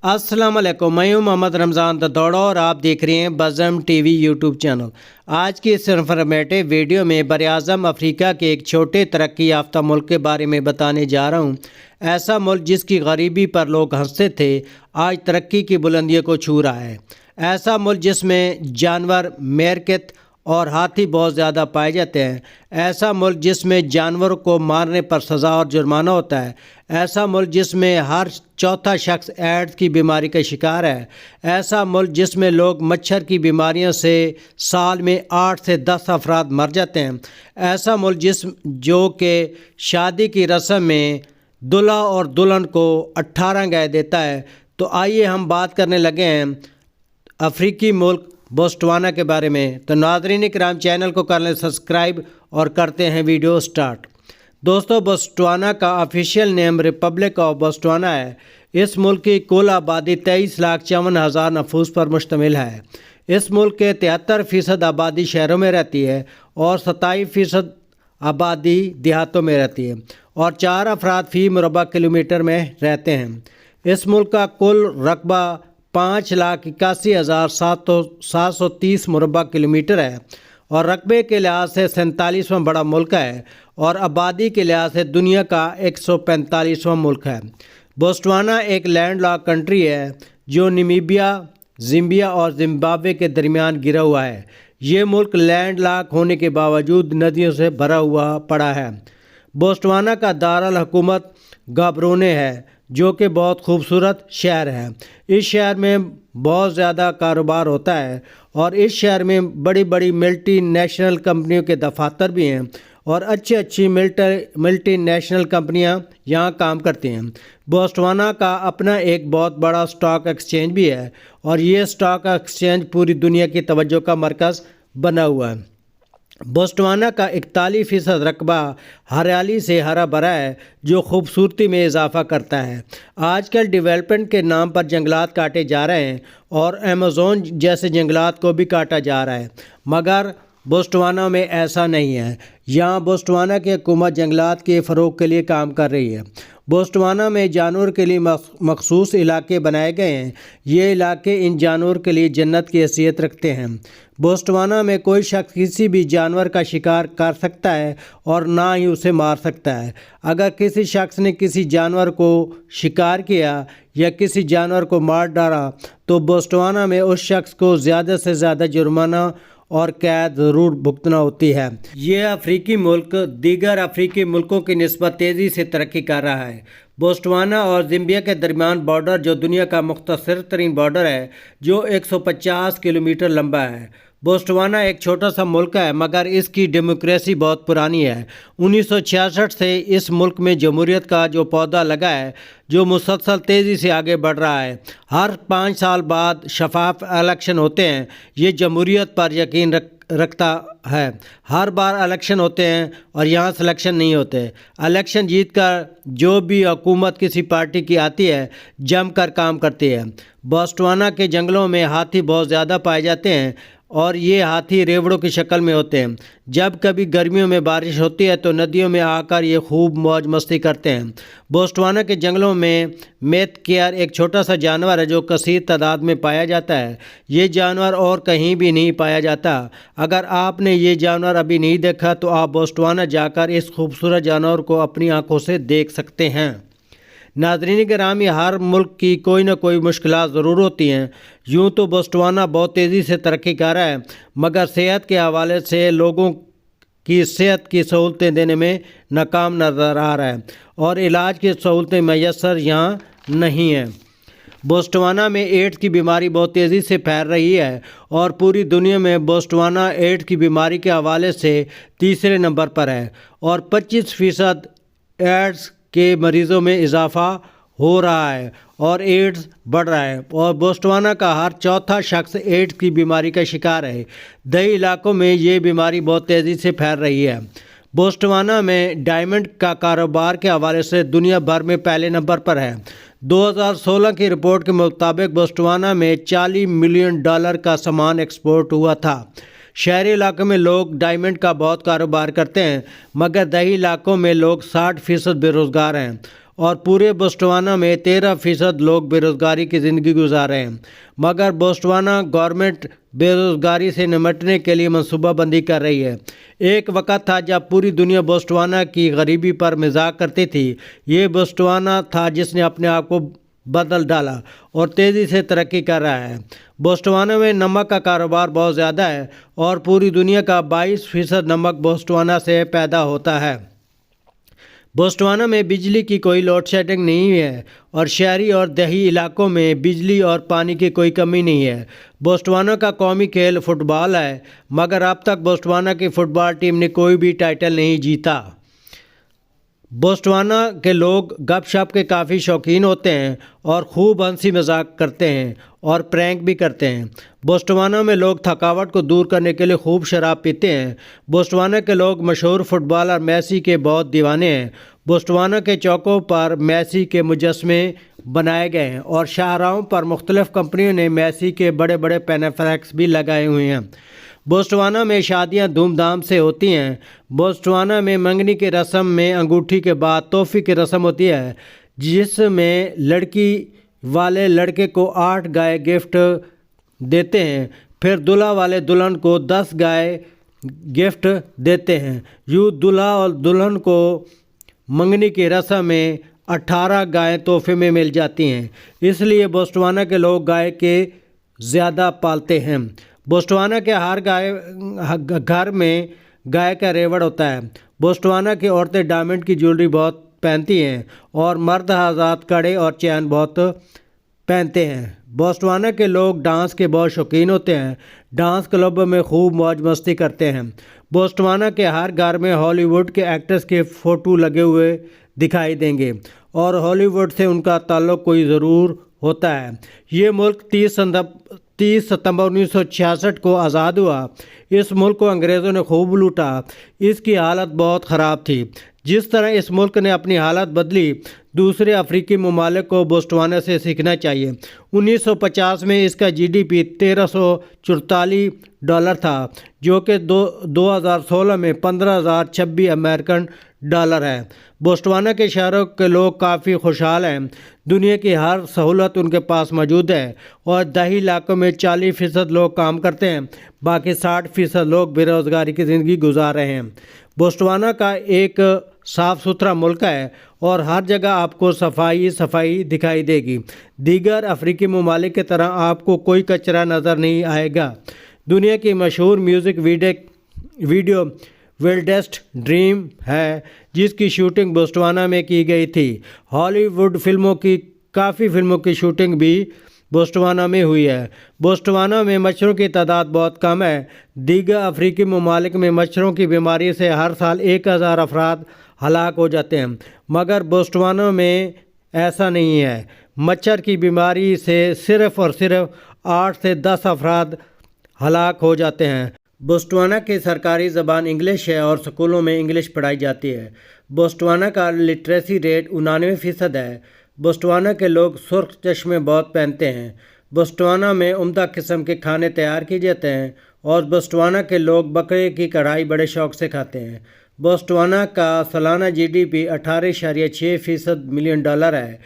अस्सलाम वालेकुम, मैं हूं मोहम्मद रमज़ान ददौड़ा और आप देख रहे हैं बज़म टीवी यूट्यूब चैनल। आज की इस इन्फॉर्मेटिव वीडियो में बरआज़म अफ्रीका के एक छोटे तरक्की याफ्ता मुल्क के बारे में बताने जा रहा हूं। ऐसा मुल्क जिसकी गरीबी पर लोग हंसते थे, आज तरक्की की बुलंदियों को छू रहा है। ऐसा मुल्क जिसमें जानवर, मेरकत और हाथी बहुत ज़्यादा पाए जाते हैं। ऐसा मुल्क जिसमें जानवरों को मारने पर सज़ा और जुर्माना होता है। ऐसा मुल्क जिसमें हर चौथा शख्स एड्स की बीमारी का शिकार है। ऐसा मुल्क जिसमें लोग मच्छर की बीमारियों से साल में 8 से 10 अफराद मर जाते हैं। ऐसा मुल्क जो कि शादी की रस्म में दूल्हा और दुल्हन को 18 गाय देता है। तो आइए हम बात करने लगे हैं अफ्रीकी मुल्क बोस्टवाना के बारे में। तो नाज़रीन इकराम, चैनल को कर लें सब्सक्राइब और करते हैं वीडियो स्टार्ट। दोस्तों, बोस्टवाना का ऑफिशियल नेम रिपब्लिक ऑफ बोस्टवाना है। इस मुल्क की कुल आबादी 23,54,000 नफूस पर मुश्तमिल है। इस मुल्क के 73% आबादी शहरों में रहती है और 27% आबादी देहातों में रहती है और 4 अफराद फ़ी मुरबा किलोमीटर में रहते हैं। इस मुल्क का कुल रकबा 5,81,730 मुरबा किलोमीटर है और रकबे के लिहाज से 47वां बड़ा मुल्क है और आबादी के लिहाज से दुनिया का 145वां मुल्क है। बोस्टवाना एक लैंड लॉक कंट्री है जो नामीबिया, ज़ाम्बिया और जिम्बाब्वे के दरमियान गिरा हुआ है। ये मुल्क लैंड लॉक होने के बावजूद नदियों से भरा हुआ पड़ा है। बोस्टवाना का दारुल हुकूमत गाबरोने है जो कि बहुत खूबसूरत शहर है। इस शहर में बहुत ज़्यादा कारोबार होता है और इस शहर में बड़ी बड़ी मल्टी नेशनल कंपनियों के दफातर भी हैं और अच्छी मल्टी नेशनल कंपनियां यहाँ काम करती हैं। बोस्टवाना का अपना एक बहुत बड़ा स्टॉक एक्सचेंज भी है और ये स्टॉक एक्सचेंज पूरी दुनिया की तवज्जो का मरकज़ बना हुआ है। बोस्टवाना का 41% रकबा हरियाली से हरा भरा है जो खूबसूरती में इजाफा करता है। आजकल डेवलपमेंट के नाम पर जंगलात काटे जा रहे हैं और अमेज़न जैसे जंगलात को भी काटा जा रहा है, मगर बोस्टवाना में ऐसा नहीं है। यहाँ बोस्टवाना की हुकूमत जंगलात के फ़रोग के लिए काम कर रही है। बोस्टवाना में जानवर के लिए मखसूस इलाके बनाए गए हैं। ये इलाके इन जानवर के लिए जन्नत की हैसियत रखते हैं। बोस्टवाना में कोई शख्स किसी भी जानवर का शिकार कर सकता है और ना ही उसे मार सकता है। अगर किसी शख्स ने किसी जानवर को शिकार किया या किसी जानवर को मार डाला तो बोस्टवाना में उस शख्स को ज़्यादा से ज़्यादा जुर्माना और कैद ज़रूर भुगतना होती है। ये अफ्रीकी मुल्क दीगर अफ्रीकी मुल्कों की निस्बत तेज़ी से तरक्की कर रहा है। बोस्टवाना और ज़ाम्बिया के दरमियान बॉर्डर जो दुनिया का मुख्तसर तरीन बॉर्डर है जो 150 किलोमीटर लंबा है। बोस्टवाना एक छोटा सा मुल्क है मगर इसकी डेमोक्रेसी बहुत पुरानी है। 1966 से इस मुल्क में जमहूरियत का जो पौधा लगा है जो मुसलसल तेज़ी से आगे बढ़ रहा है। हर 5 साल बाद शफाफ इलेक्शन होते हैं। ये जमहूरियत पर यकीन रखता है। हर बार इलेक्शन होते हैं और यहाँ सिलेक्शन नहीं होते। इलेक्शन जीत कर जो भी हुकूमत किसी पार्टी की आती है जम कर काम करती है। बोस्टवाना के जंगलों में हाथी बहुत ज़्यादा पाए जाते हैं और ये हाथी रेवड़ों की शक्ल में होते हैं। जब कभी गर्मियों में बारिश होती है तो नदियों में आकर ये खूब मौज मस्ती करते हैं। बोस्टवाना के जंगलों में मेतकेयर एक छोटा सा जानवर है जो कसीर तादाद में पाया जाता है। ये जानवर और कहीं भी नहीं पाया जाता। अगर आपने ये जानवर अभी नहीं देखा तो आप बोस्टवाना जाकर इस खूबसूरत जानवर को अपनी आंखों से देख सकते हैं। नाज़रीन किराम, हर मुल्क की कोई ना कोई मुश्किलात ज़रूर होती हैं। यूँ तो बोस्टवाना बहुत तेज़ी से तरक्की कर रहा है मगर सेहत के हवाले से लोगों की सेहत की सहूलतें देने में नाकाम नज़र आ रहा है और इलाज की सहूलतें मैसर यहाँ नहीं हैं। बोस्टवाना में एड्स की बीमारी बहुत तेज़ी से फैल रही है और पूरी दुनिया में बोस्टवाना एड्स की बीमारी के हवाले से तीसरे नंबर पर है और 25% एड्स के मरीज़ों में इजाफा हो रहा है और एड्स बढ़ रहा है और बोस्टवाना का हर चौथा शख्स एड्स की बीमारी का शिकार है। दही इलाकों में ये बीमारी बहुत तेज़ी से फैल रही है। बोस्टवाना में डायमंड का कारोबार के हवाले से दुनिया भर में पहले नंबर पर है। 2016 की रिपोर्ट के मुताबिक बोस्टवाना में $40 मिलियन का सामान एक्सपोर्ट हुआ था। शहरी इलाकों में लोग डायमंड का बहुत कारोबार करते हैं मगर दही इलाकों में लोग 60% बेरोज़गार हैं اور پورے بوتسوانا میں 13% لوگ بے روزگاری کی زندگی گزار رہے ہیں، مگر بوتسوانا گورنمنٹ بے روزگاری سے نمٹنے کے لیے منصوبہ بندی کر رہی ہے۔ ایک وقت تھا جب پوری دنیا بوتسوانا کی غریبی پر مذاق کرتی تھی۔ یہ بوتسوانا تھا جس نے اپنے آپ کو بدل ڈالا اور تیزی سے ترقی کر رہا ہے۔ بوتسوانا میں نمک کا کاروبار بہت زیادہ ہے اور پوری دنیا کا 22% نمک بوتسوانا سے پیدا ہوتا ہے۔ بوتسوانا میں بجلی کی کوئی لوڈ شیڈنگ نہیں ہے اور شہری اور دیہی علاقوں میں بجلی اور پانی کی کوئی کمی نہیں ہے۔ بوتسوانا کا قومی کھیل فٹ بال ہے، مگر اب تک بوتسوانا کی فٹ بال ٹیم نے کوئی بھی ٹائٹل نہیں جیتا۔ بوتسوانا کے لوگ گپ شپ کے کافی شوقین ہوتے ہیں اور خوب ہنسی مذاق کرتے ہیں اور پرینک بھی کرتے ہیں۔ بوتسوانا میں لوگ تھکاوٹ کو دور کرنے کے لیے خوب شراب پیتے ہیں۔ بوتسوانا کے لوگ مشہور فٹ بالر میسی کے بہت دیوانے ہیں۔ بوتسوانا کے چوکوں پر میسی کے مجسمے بنائے گئے ہیں اور شاہراہوں پر مختلف کمپنیوں نے میسی کے بڑے بڑے پین فلیکس بھی لگائے ہوئے ہیں۔ بوتسوانا میں شادیاں دھوم دھام سے ہوتی ہیں۔ بوتسوانا میں منگنی کی رسم میں انگوٹھی کے بعد تحفے کی رسم ہوتی ہے، جس میں لڑکی والے لڑکے کو 8 گائے گفٹ دیتے ہیں، پھر دلہا والے دلہن کو 10 گائے گفٹ دیتے ہیں۔ یوں دلہا اور دلہن کو منگنی کی رسم میں 18 گائیں تحفے میں مل جاتی ہیں۔ اس لیے بوتسوانا کے لوگ گائے کے زیادہ پالتے ہیں۔ بوتسوانا کے ہر گھر میں گائے کا ریوڑ ہوتا ہے۔ بوتسوانا کی عورتیں ڈائمنڈ کی جیولری بہت پہنتی ہیں اور مرد حضرات کڑے اور چین بہت پہنتے ہیں۔ بوتسوانا کے لوگ ڈانس کے بہت شوقین ہوتے ہیں۔ ڈانس کلب میں خوب موج مستی کرتے ہیں۔ بوتسوانا کے ہر گھر میں ہالی ووڈ کے ایکٹرز کے فوٹو لگے ہوئے دکھائی دیں گے اور ہالی ووڈ سے ان کا تعلق کوئی ضرور ہوتا ہے۔ یہ ملک 30 ستمبر 1966 کو آزاد ہوا۔ اس ملک کو انگریزوں نے خوب لوٹا۔ اس کی حالت بہت خراب تھی۔ جس طرح اس ملک نے اپنی حالت بدلی، دوسرے افریقی ممالک کو بوتسوانا سے سیکھنا چاہیے۔ 1950 میں اس کا GDP $1344 تھا، جو کہ 2016 میں $15,026 امریکن ڈالر ہے۔ بوتسوانا کے شہروں کے لوگ کافی خوشحال ہیں۔ دنیا کی ہر سہولت ان کے پاس موجود ہے اور دیہی علاقوں میں 40% لوگ کام کرتے ہیں، باقی 60% لوگ بے روزگاری کی زندگی گزار رہے ہیں۔ بوتسوانا کا ایک صاف ستھرا ملک ہے اور ہر جگہ آپ کو صفائی دکھائی دے گی۔ دیگر افریقی ممالک کی طرح آپ کو کوئی کچرا نظر نہیں آئے گا۔ دنیا کی مشہور میوزک ویڈیو وائلڈسٹ ڈریم ہے، جس کی شوٹنگ بوتسوانا میں کی گئی تھی۔ ہالی ووڈ کافی فلموں کی شوٹنگ بھی بوتسوانا میں ہوئی ہے۔ بوتسوانا میں مچھروں کی تعداد بہت کم ہے۔ دیگر افریقی ممالک میں مچھروں کی بیماری سے ہر سال 1000 افراد ہلاک ہو جاتے ہیں، مگر بوتسوانا میں ایسا نہیں ہے۔ مچھر کی بیماری سے صرف 8 سے 10 افراد ہلاک ہو جاتے ہیں۔ بوتسوانا کی سرکاری زبان انگلش ہے اور اسکولوں میں انگلش پڑھائی جاتی ہے۔ بوتسوانا کا لٹریسی ریٹ 99% ہے۔ بوتسوانا کے لوگ سرخ چشمے بہت پہنتے ہیں۔ بوتسوانا میں عمدہ قسم کے کھانے تیار کیے جاتے ہیں اور بوتسوانا کے لوگ بکرے کی کڑھائی بڑے شوق سے کھاتے ہیں۔ بوتسوانا کا سالانہ GDP $18.6 ملین ہے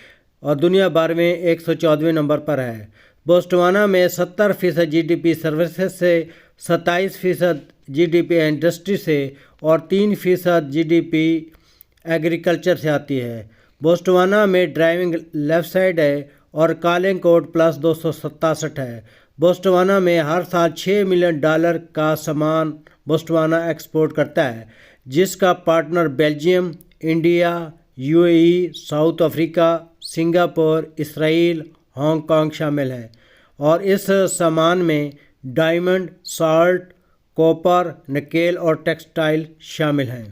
اور دنیا بھر میں 114ویں نمبر پر ہے۔ بوتسوانا میں 70% GDP سروسز سے، 27% GDP انڈسٹری سے اور 3% GDP ایگریکلچر سے آتی ہے۔ بوتسوانا میں ڈرائیونگ لیفٹ سائڈ ہے اور کالنگ کوڈ +267 ہے۔ بوتسوانا میں ہر سال $6 ملین کا سامان بوتسوانا ایکسپورٹ کرتا ہے، جس کا partner Belgium, India, UAE، South Africa, Singapore, Israel, Hong Kong شامل ہیں، اور اس سامان میں ڈائمنڈ، سالٹ، کوپر، نکیل اور ٹیکسٹائل شامل ہیں۔